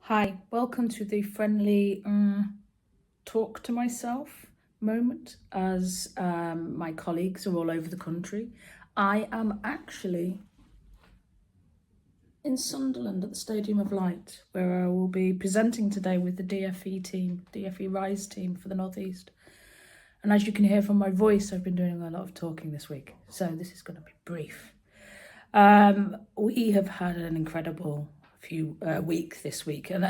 Hi, welcome to the friendly talk to myself moment as my colleagues are all over the country. I am actually in Sunderland at the Stadium of Light, where I will be presenting today with the DFE Rise team for the North East. And as you can hear from my voice, I've been doing a lot of talking this week, so this is going to be brief. We have had an incredible few week this week, and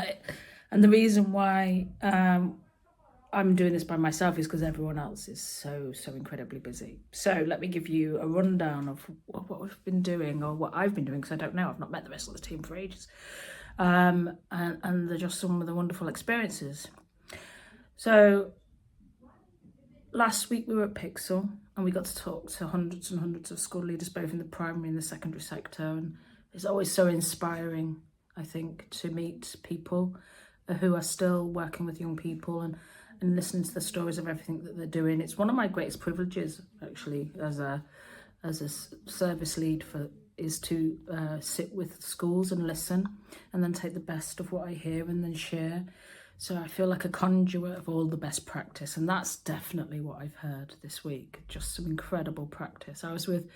the reason why I'm doing this by myself is because everyone else is so incredibly busy. So let me give you a rundown of what we've been doing, or what I've been doing, because I don't know. I've not met the rest of the team for ages, and they're just some of the wonderful experiences. So last week we were at Pixel and we got to talk to hundreds and hundreds of school leaders, both in the primary and the secondary sector. And it's always so inspiring, I think, to meet people who are still working with young people and listening to the stories of everything that they're doing. It's one of my greatest privileges, actually, as a service lead is to sit with schools and listen and then take the best of what I hear and then share. So I feel like a conduit of all the best practice, and that's definitely what I've heard this week. Just some incredible practice. I was with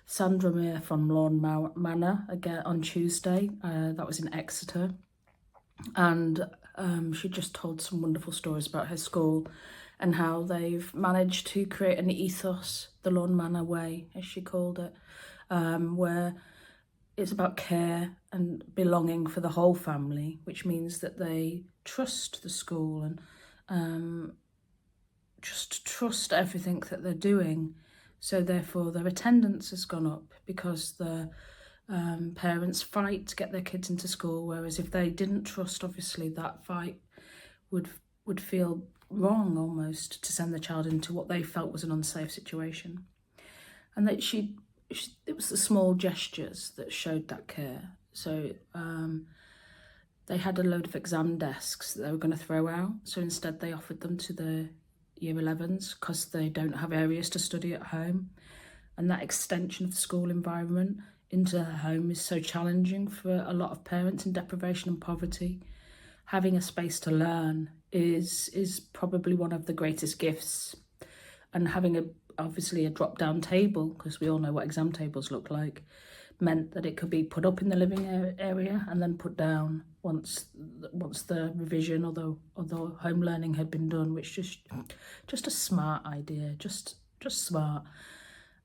Sandra Meir from Lawn Manor again on Tuesday. That was in Exeter, and she just told some wonderful stories about her school and how they've managed to create an ethos, the Lawn Manor way, as she called it, where it's about care and belonging for the whole family, which means that they trust the school and just trust everything that they're doing. So therefore their attendance has gone up because the parents fight to get their kids into school, whereas if they didn't trust, obviously that fight would feel wrong almost to send the child into what they felt was an unsafe situation. And that it was the small gestures that showed that care. So they had a load of exam desks that they were going to throw out. So instead they offered them to the year 11s because they don't have areas to study at home. And that extension of the school environment into their home is so challenging for a lot of parents in deprivation and poverty. Having a space to learn is probably one of the greatest gifts. And having obviously a drop-down table, because we all know what exam tables look like, meant that it could be put up in the living area and then put down once the revision or the home learning had been done, which just a smart idea, just smart.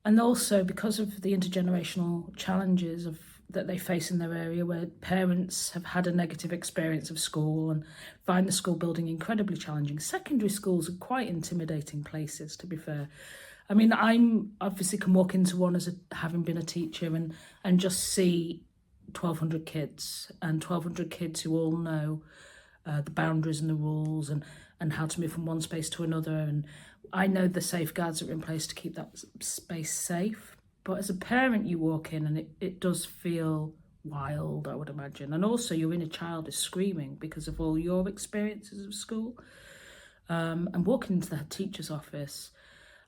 And also because of the intergenerational challenges that they face in their area, where parents have had a negative experience of school and find the school building incredibly challenging. Secondary schools are quite intimidating places, to be fair. I mean, I'm obviously can walk into one as having been a teacher and just see 1,200 kids and 1,200 kids who all know the boundaries and the rules and how to move from one space to another. And I know the safeguards that are in place to keep that space safe. But as a parent, you walk in and it does feel wild, I would imagine. And also your inner child is screaming because of all your experiences of school. And walking into the head teacher's office,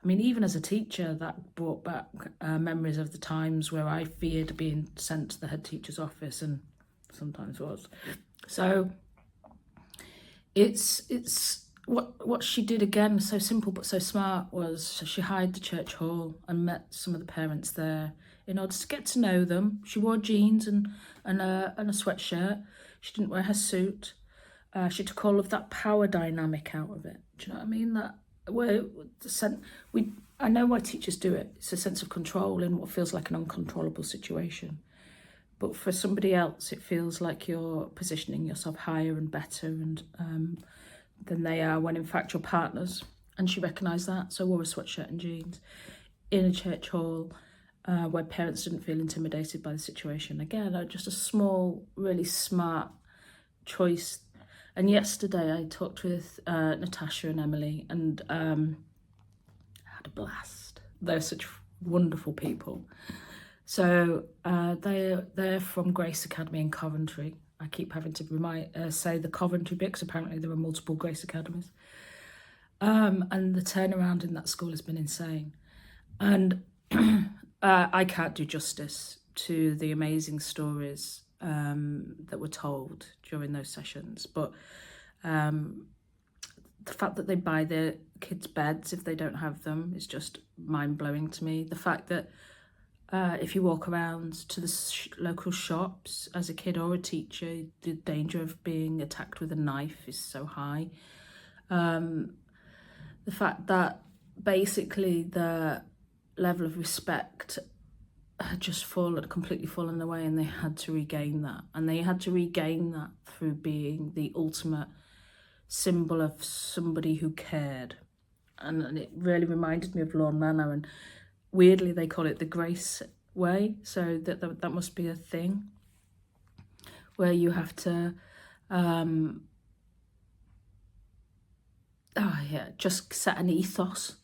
I mean, even as a teacher, that brought back memories of the times where I feared being sent to the head teacher's office, and sometimes was. So it's what she did again, so simple but so smart, was she hired the church hall and met some of the parents there in order to get to know them. She wore jeans and a sweatshirt. She didn't wear her suit. She took all of that power dynamic out of it. Do you know what I mean? That where I know why teachers do it. It's a sense of control in what feels like an uncontrollable situation. But for somebody else, it feels like you're positioning yourself higher and better and than they are, when in fact you're partners. And she recognised that, so wore a sweatshirt and jeans in a church hall where parents didn't feel intimidated by the situation. Again, just a small, really smart choice. And yesterday I talked with Natasha and Emily and had a blast. They're such wonderful people. So they're from Grace Academy in Coventry. I keep having to say the Coventry bit, because apparently there are multiple Grace Academies. And the turnaround in that school has been insane. And I can't do justice to the amazing stories that were told during those sessions. But the fact that they buy their kids' beds if they don't have them is just mind-blowing to me. The fact that if you walk around to the local shops as a kid or a teacher, the danger of being attacked with a knife is so high. The fact that basically the level of respect had just completely fallen away, and they had to regain that. And they had to regain that through being the ultimate symbol of somebody who cared. And it really reminded me of Lorne Manor, and weirdly they call it the Grace Way, so that must be a thing where you have to just set an ethos.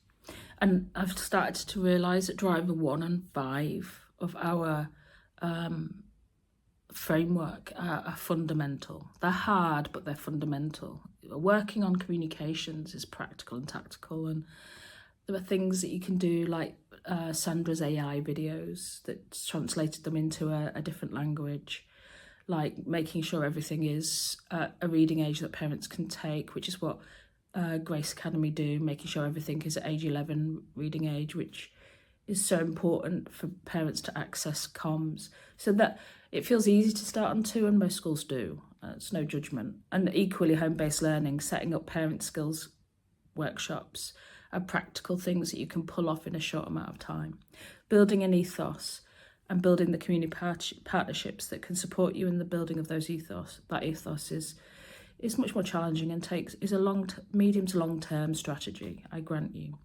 And I've started to realise that driver 1 and 5 of our framework are fundamental. They're hard, but they're fundamental. Working on communications is practical and tactical, and there are things that you can do, like Sandra's AI videos that translated them into a different language, like making sure everything is a reading age that parents can take, which is what Grace Academy do, making sure everything is at age 11 reading age, which is so important for parents to access comms, so that it feels easy to start on 2, and most schools do. It's no judgment. And equally, home-based learning, setting up parent skills workshops are practical things that you can pull off in a short amount of time. Building an ethos and building the community partnerships that can support you in the building of those ethos. That ethos is much more challenging and is a medium to long-term strategy, I grant you.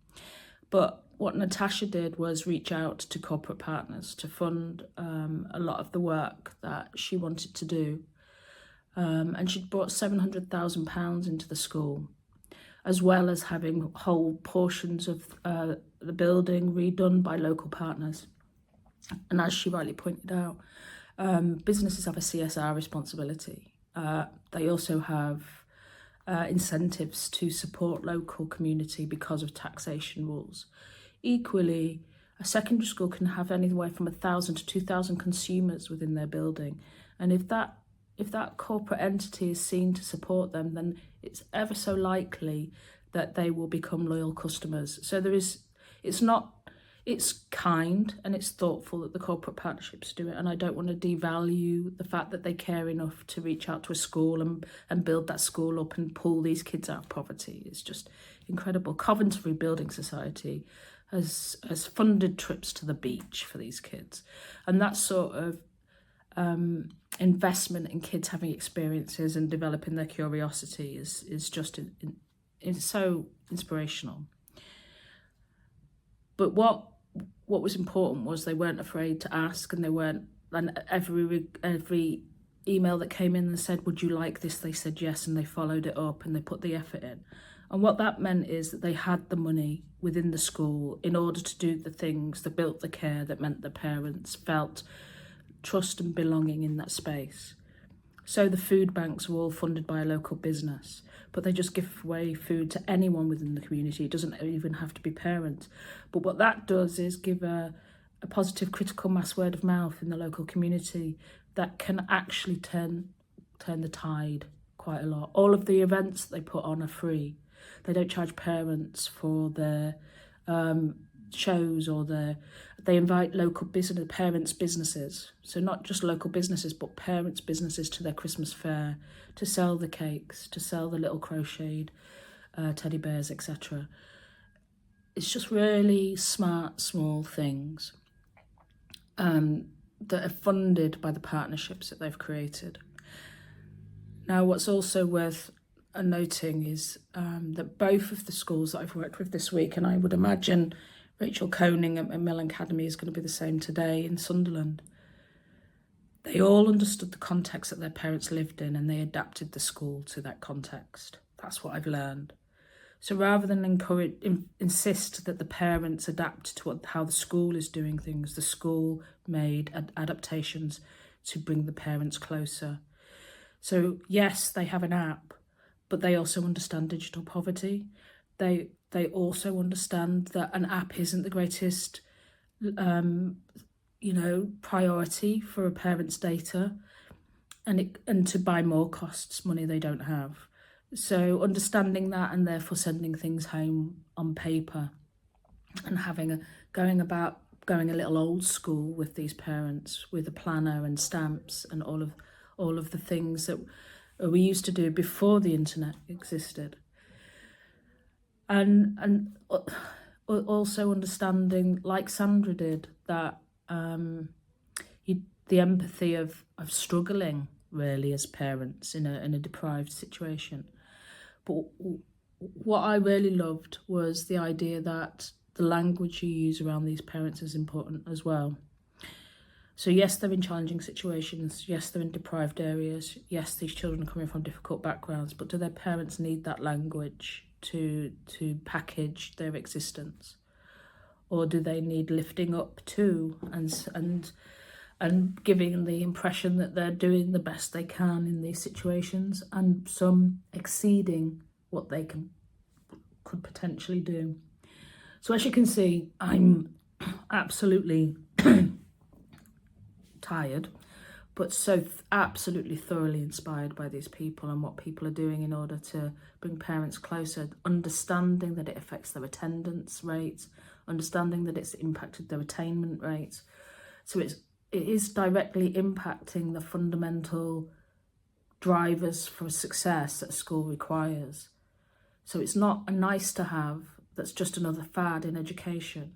But what Natasha did was reach out to corporate partners to fund a lot of the work that she wanted to do. And she'd brought £700,000 into the school, as well as having whole portions of the building redone by local partners. And as she rightly pointed out, businesses have a CSR responsibility. They also have incentives to support local community because of taxation rules. Equally, a secondary school can have anywhere from 1,000 to 2,000 consumers within their building. And if that corporate entity is seen to support them, then it's ever so likely that they will become loyal customers. So it's kind and it's thoughtful that the corporate partnerships do it. And I don't want to devalue the fact that they care enough to reach out to a school and build that school up and pull these kids out of poverty. It's just incredible. Coventry Building Society has funded trips to the beach for these kids. And that sort of investment in kids having experiences and developing their curiosity is just it's so inspirational. But what was important was they weren't afraid to ask, and every email that came in and said, would you like this? They said yes, and they followed it up and they put the effort in. And what that meant is that they had the money within the school in order to do the things that built the care, that meant the parents felt trust and belonging in that space. So the food banks were all funded by a local business, but they just give away food to anyone within the community. It doesn't even have to be parents. But what that does is give a positive critical mass word of mouth in the local community that can actually turn the tide quite a lot. All of the events they put on are free. They don't charge parents for their shows, or they invite local parents' businesses, so not just local businesses but parents' businesses, to their Christmas fair to sell the cakes, to sell the little crocheted teddy bears, etc. It's just really smart, small things that are funded by the partnerships that they've created. Now, what's also worth noting is that both of the schools that I've worked with this week, and I would imagine Racheal Coning at Mill Academy is going to be the same today in Sunderland, they all understood the context that their parents lived in, and they adapted the school to that context. That's what I've learned. So rather than insist that the parents adapt to how the school is doing things, the school made adaptations to bring the parents closer. So yes, they have an app, but they also understand digital poverty. They also understand that an app isn't the greatest, priority for a parent's data. and to buy more costs money they don't have. So understanding that, and therefore sending things home on paper, and going a little old school with these parents, with a planner and stamps and all of the things that we used to do before the internet existed. And also understanding, like Sandra did, that the empathy of struggling really as parents in a deprived situation. But what I really loved was the idea that the language you use around these parents is important as well. So yes, they're in challenging situations. Yes, they're in deprived areas. Yes, these children are coming from difficult backgrounds, but do their parents need that language to package their existence? Or do they need lifting up too, and giving the impression that they're doing the best they can in these situations, and some exceeding what they could potentially do? So as you can see, I'm absolutely tired, but so absolutely thoroughly inspired by these people and what people are doing in order to bring parents closer, understanding that it affects their attendance rates, understanding that it's impacted their attainment rates. So it is directly impacting the fundamental drivers for success that school requires. So it's not a nice to have that's just another fad in education.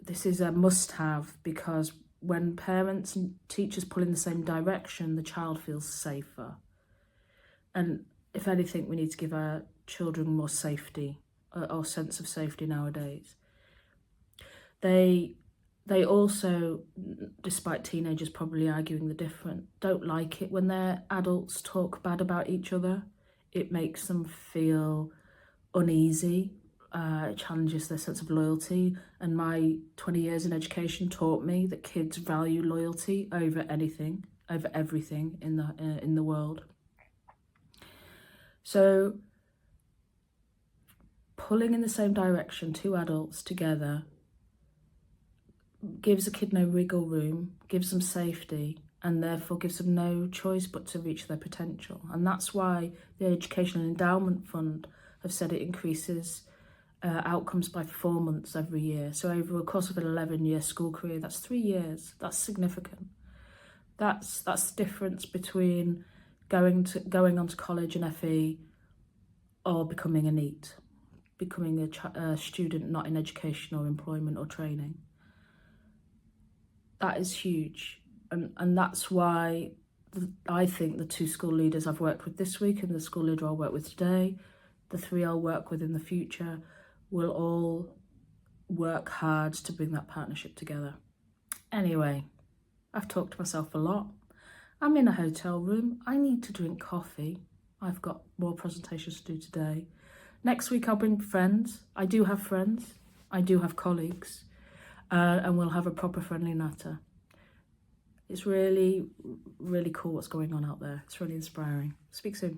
This is a must-have, because when parents and teachers pull in the same direction, the child feels safer. And if anything, we need to give our children more safety, or sense of safety nowadays. They also, despite teenagers probably arguing the different, don't like it when their adults talk bad about each other. It makes them feel uneasy. It challenges their sense of loyalty, and my 20 years in education taught me that kids value loyalty over anything, over everything in the world. So pulling in the same direction, two adults together, gives a kid no wiggle room, gives them safety, and therefore gives them no choice but to reach their potential. And that's why the Educational Endowment Fund have said it increases outcomes by performance every year. So over a course of an 11-year school career, that's 3 years. That's significant. That's the difference between going on to college and FE, or becoming a NEET, becoming a student not in education or employment or training. That is huge. And that's why I think the two school leaders I've worked with this week and the school leader I'll work with today, the 3 I'll work with in the future, will all work hard to bring that partnership together. Anyway, I've talked to myself a lot. I'm in a hotel room. I need to drink coffee. I've got more presentations to do today. Next week I'll bring friends. I do have friends. I do have colleagues. And we'll have a proper friendly natter. It's really, really cool what's going on out there. It's really inspiring. Speak soon.